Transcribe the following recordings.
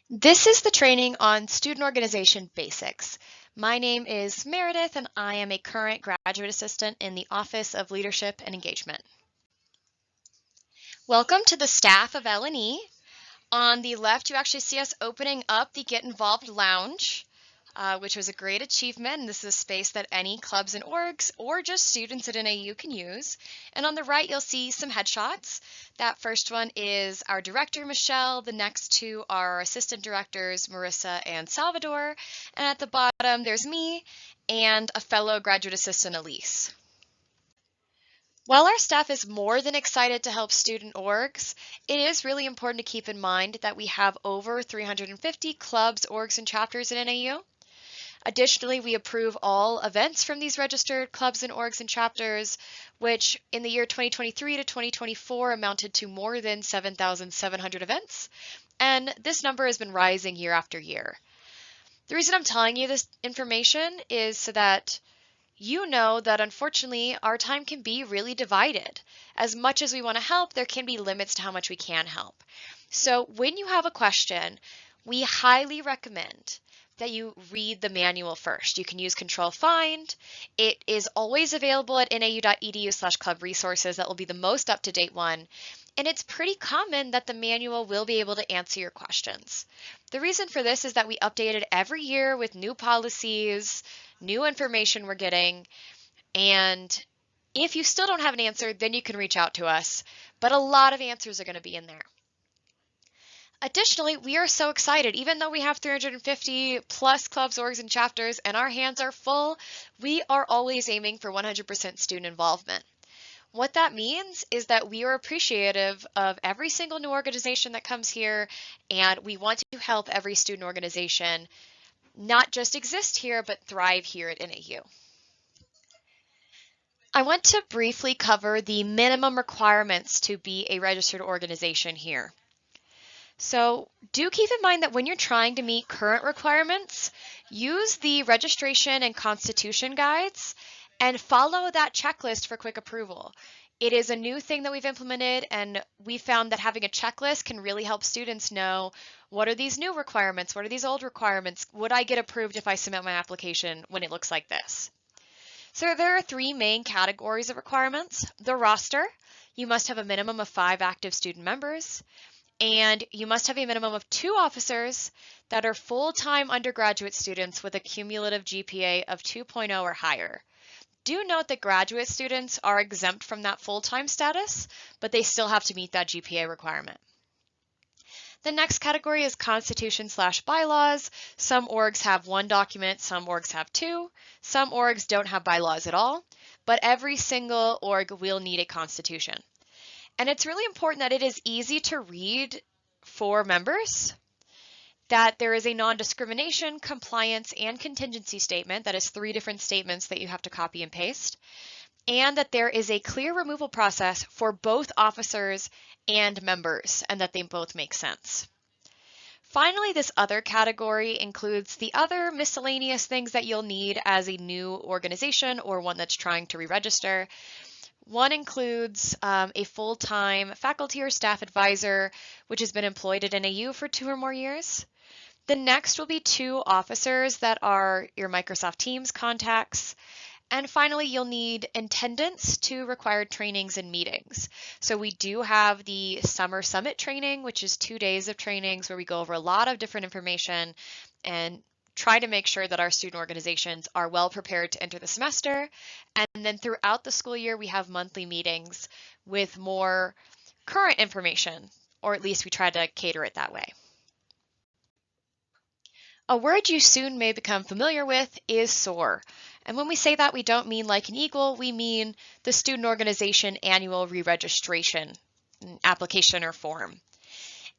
This is the training on student organization basics. My name is Meredith and I am a current graduate assistant in the Office of Leadership and Engagement. Welcome to the staff of L&E. On the left, you actually see us opening up the Get Involved Lounge, which was a great achievement. And this is a space that any clubs and orgs or just students at NAU can use. And on the right, you'll see some headshots. That first one is our director, Michelle. The next two are our assistant directors, Marissa and Salvador. And at the bottom, there's me and a fellow graduate assistant, Elise. While our staff is more than excited to help student orgs, it is really important to keep in mind that we have over 350 clubs, orgs, and chapters at NAU. Additionally, we approve all events from these registered clubs and orgs and chapters, which in the year 2023 to 2024 amounted to more than 7,700 events, and this number has been rising year after year. The reason I'm telling you this information is so that you know that unfortunately our time can be really divided. As much as we want to help, there can be limits to how much we can help. So when you have a question, we highly recommend that you read the manual first. You can use Control Find. It is always available at nau.edu/club resources. That will be the most up-to-date one. And it's pretty common that the manual will be able to answer your questions. The reason for this is that we update it every year with new policies, new information we're getting, and if you still don't have an answer, then you can reach out to us, but a lot of answers are going to be in there. Additionally, we are so excited, even though we have 350 plus clubs, orgs, and chapters, and our hands are full, we are always aiming for 100% student involvement. What that means is that we are appreciative of every single new organization that comes here, and we want to help every student organization not just exist here, but thrive here at NAU. I want to briefly cover the minimum requirements to be a registered organization here. So do keep in mind that when you're trying to meet current requirements, use the registration and constitution guides and follow that checklist for quick approval. It is a new thing that we've implemented, and we found that having a checklist can really help students know what are these new requirements, what are these old requirements, would I get approved if I submit my application when it looks like this? So there are three main categories of requirements. The roster, you must have a minimum of 5 active student members, and you must have a minimum of 2 officers that are full-time undergraduate students with a cumulative GPA of 2.0 or higher. Do note that graduate students are exempt from that full-time status, but they still have to meet that GPA requirement. The next category is constitution/bylaws. Some orgs have 1 document, some orgs have 2. Some orgs don't have bylaws at all, but every single org will need a constitution. And it's really important that it is easy to read for members, that there is a non-discrimination, compliance, and contingency statement. That is 3 different statements that you have to copy and paste. And that there is a clear removal process for both officers and members, and that they both make sense. Finally, this other category includes the other miscellaneous things that you'll need as a new organization or one that's trying to re-register. One includes a full-time faculty or staff advisor, which has been employed at NAU for 2 or more years. The next will be 2 officers that are your Microsoft Teams contacts. And finally, you'll need attendance to required trainings and meetings. So we do have the Summer Summit training, which is 2 days of trainings where we go over a lot of different information and try to make sure that our student organizations are well prepared to enter the semester. And then throughout the school year, we have monthly meetings with more current information, or at least we try to cater it that way. A word you soon may become familiar with is SOAR. And when we say that, we don't mean like an eagle, we mean the Student Organization Annual Re-Registration application or form.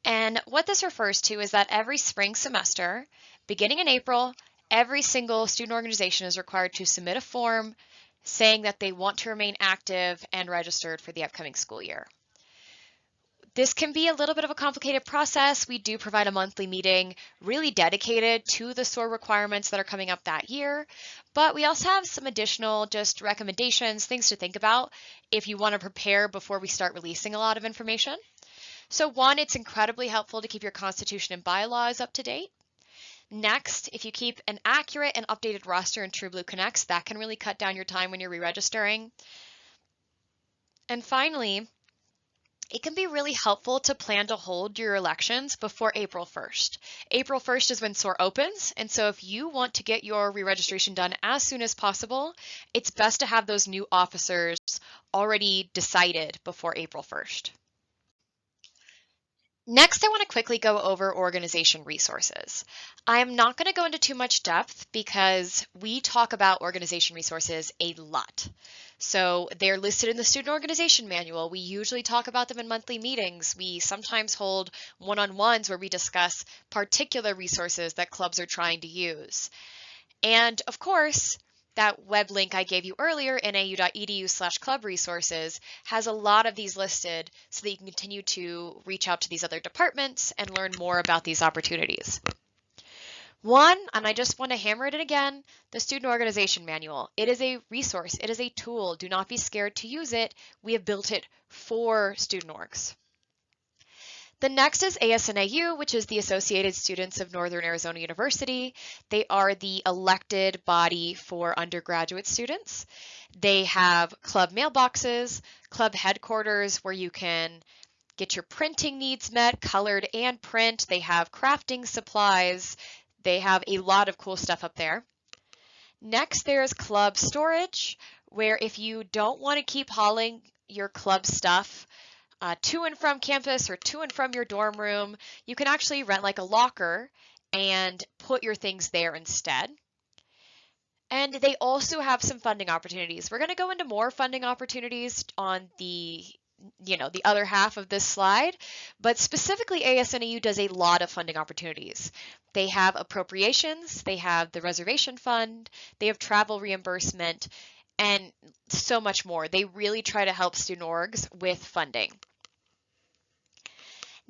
And what this refers to is that every spring semester, beginning in April, every single student organization is required to submit a form saying that they want to remain active and registered for the upcoming school year. This can be a little bit of a complicated process. We do provide a monthly meeting really dedicated to the SOAR requirements that are coming up that year, but we also have some additional just recommendations, things to think about if you want to prepare before we start releasing a lot of information. So one, it's incredibly helpful to keep your constitution and bylaws up to date. Next, if you keep an accurate and updated roster in TrueBlue Connects, that can really cut down your time when you're re-registering. And finally, it can be really helpful to plan to hold your elections before April 1st. April 1st is when SOAR opens, and so if you want to get your re-registration done as soon as possible, it's best to have those new officers already decided before April 1st. Next, I want to quickly go over organization resources. I am not going to go into too much depth because we talk about organization resources a lot. So they're listed in the student organization manual. We usually talk about them in monthly meetings. We sometimes hold one-on-ones where we discuss particular resources that clubs are trying to use. And of course, that web link I gave you earlier, nau.edu/club resources, has a lot of these listed so that you can continue to reach out to these other departments and learn more about these opportunities. One, and I just want to hammer it in again, the Student Organization Manual. It is a resource. It is a tool. Do not be scared to use it. We have built it for student orgs. The next is ASNAU, which is the Associated Students of Northern Arizona University. They are the elected body for undergraduate students. They have club mailboxes, club headquarters where you can get your printing needs met, colored and print. They have crafting supplies. They have a lot of cool stuff up there. Next, there's club storage, where if you don't want to keep hauling your club stuff to and from campus or to and from your dorm room, you can actually rent like a locker and put your things there instead. And they also have some funding opportunities. We're going to go into more funding opportunities on the other half of this slide, but specifically ASNAU does a lot of funding opportunities. They have appropriations, they have the reservation fund, they have travel reimbursement, and so much more. They really try to help student orgs with funding.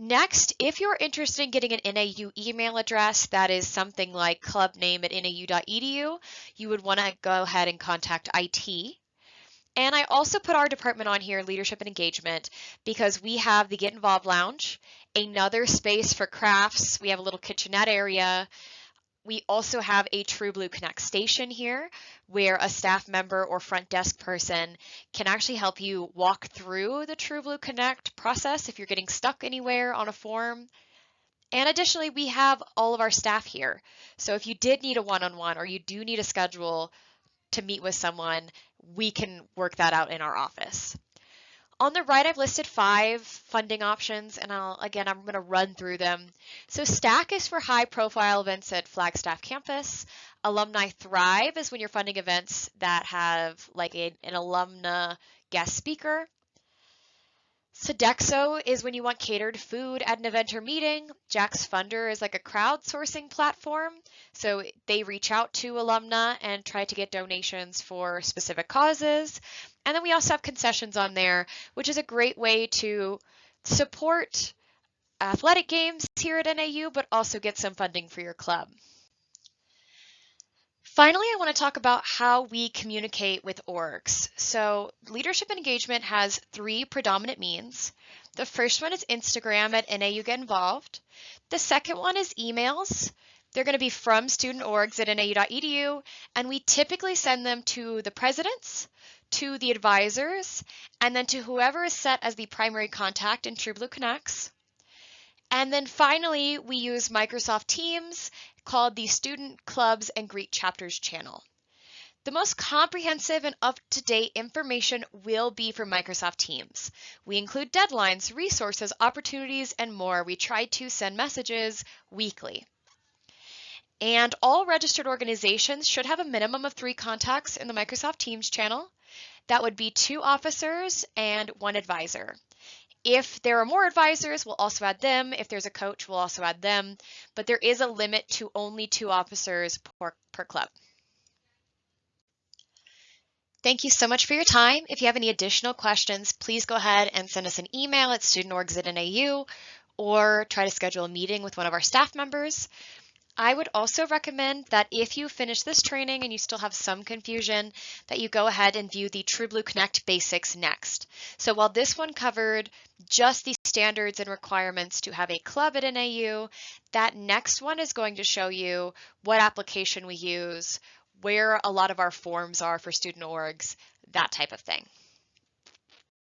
Next, if you're interested in getting an NAU email address that is something like clubname@nau.edu, you would want to go ahead and contact IT. And I also put our department on here, Leadership and Engagement, because we have the Get Involved Lounge, another space for crafts. We have a little kitchenette area. We also have a TrueBlue Connect station here where a staff member or front desk person can actually help you walk through the TrueBlue Connect process if you're getting stuck anywhere on a form. And additionally, we have all of our staff here. So if you did need a one-on-one or you do need a schedule to meet with someone, we can work that out in our office. On the right, I've listed 5 funding options, and I'm going to run through them. So STAC is for high-profile events at Flagstaff campus. Alumni Thrive is when you're funding events that have like an alumna guest speaker. Sodexo is when you want catered food at an event or meeting. Jax Funder is like a crowdsourcing platform. So they reach out to alumna and try to get donations for specific causes. And then we also have concessions on there, which is a great way to support athletic games here at NAU, but also get some funding for your club. Finally, I want to talk about how we communicate with orgs. So leadership and engagement has 3 predominant means. The first one is Instagram at NAU Get Involved. The second one is emails. They're going to be from student orgs at nau.edu, and we typically send them to the presidents, to the advisors, and then to whoever is set as the primary contact in TrueBlue Connects. And then finally, we use Microsoft Teams called the Student Clubs and Greet Chapters channel. The most comprehensive and up-to-date information will be for Microsoft Teams. We include deadlines, resources, opportunities, and more. We try to send messages weekly. And all registered organizations should have a minimum of 3 contacts in the Microsoft Teams channel. That would be 2 officers and 1 advisor. If there are more advisors, we'll also add them. If there's a coach, we'll also add them. But there is a limit to only 2 officers per club. Thank you so much for your time. If you have any additional questions, please go ahead and send us an email at studentorgs@nau or try to schedule a meeting with one of our staff members. I would also recommend that if you finish this training and you still have some confusion, that you go ahead and view the TrueBlue Connect Basics next. So while this one covered just the standards and requirements to have a club at NAU, that next one is going to show you what application we use, where a lot of our forms are for student orgs, that type of thing.